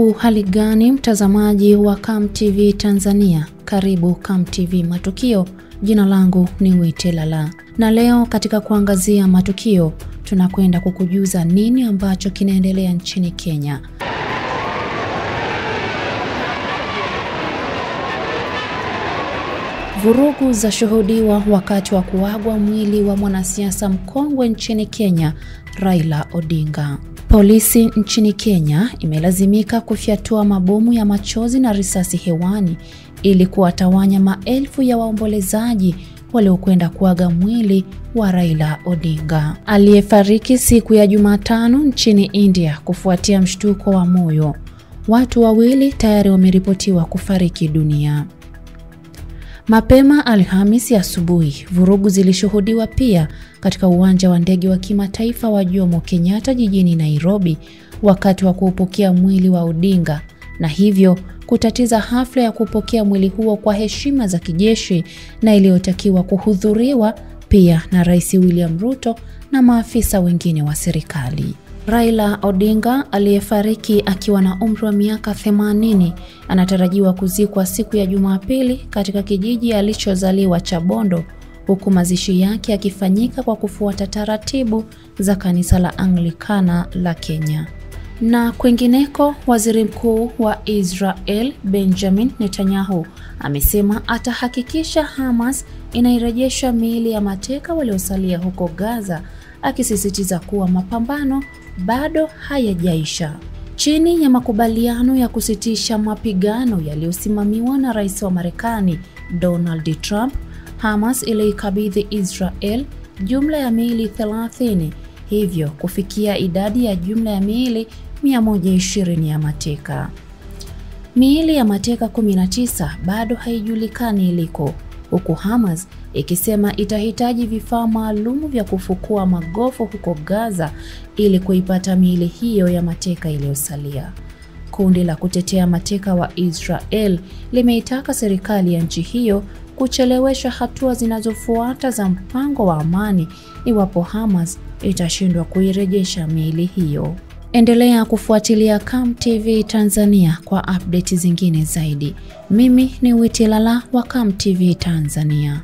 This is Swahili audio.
Uhali gani mtazamaji wa Come TV Tanzania, karibu Come TV Matukio. Jina langu ni Witelala, na leo katika kuangazia matukio tunakwenda kukujuza nini ambacho kinaendelea nchini Kenya. Vurugu za shuhudiwa wakati wa kuagwa mwili wa mwanasiasa mkongwe nchini Kenya, Raila Odinga. Polisi nchini Kenya imelazimika kufyatua mabomu ya machozi na risasi hewani ili kuwatawanya maelfu ya waombolezaji waliokwenda kuaga mwili wa Raila Odinga, aliyefariki siku ya Jumatano nchini India kufuatia mshtuko wa moyo. Watu wawili tayari wameripotiwa kufariki dunia. Mapema Alhamisi asubuhi, vurugu zilishuhudiwa pia katika uwanja wa ndege wa kimataifa wa Jomo Kenyatta jijini Nairobi wakati wa kupokea mwili wa Odinga, na hivyo kutatiza hafla ya kupokea mwili huo kwa heshima za kijeshi na iliyotakiwa kuhudhuriwa pia na Rais William Ruto na maafisa wengine wa serikali. Raila Odinga aliyefariki akiwa na umri wa miaka 80 anatarajiwa kuzikwa siku ya Jumapili katika kijiji alichozaliwa cha Bondo, huku mazishi yake yakifanyika kwa kufuata taratibu za kanisa la Anglikana la Kenya. Na kwingineko, waziri mkuu wa Israel Benjamin Netanyahu amesema atahakikisha Hamas inairejesha miili ya mateka waliosalia huko Gaza, akisisitiza kuwa mapambano bado hayajaisha. Chini ya makubaliano ya kusitisha mapigano yaliyosimamiwa na Rais wa Marekani Donald Trump, Hamas iliikabidhi Israel jumla ya miili 30, hivyo kufikia idadi ya jumla ya miili 120 ya mateka. Miili ya mateka 19 bado haijulikani iliko, huku Hamas ikisema itahitaji vifaa maalum vya kufukua magofu huko Gaza ili kuipata miili hiyo ya mateka iliyosalia. Kundi la kutetea mateka wa Israel limeitaka serikali ya nchi hiyo kuchelewesha hatua zinazofuata za mpango wa amani iwapo Hamas itashindwa kuirejesha miili hiyo. Endelea kufuatilia Come TV Tanzania kwa update zingine zaidi. Mimi ni Witelala wa Come TV Tanzania.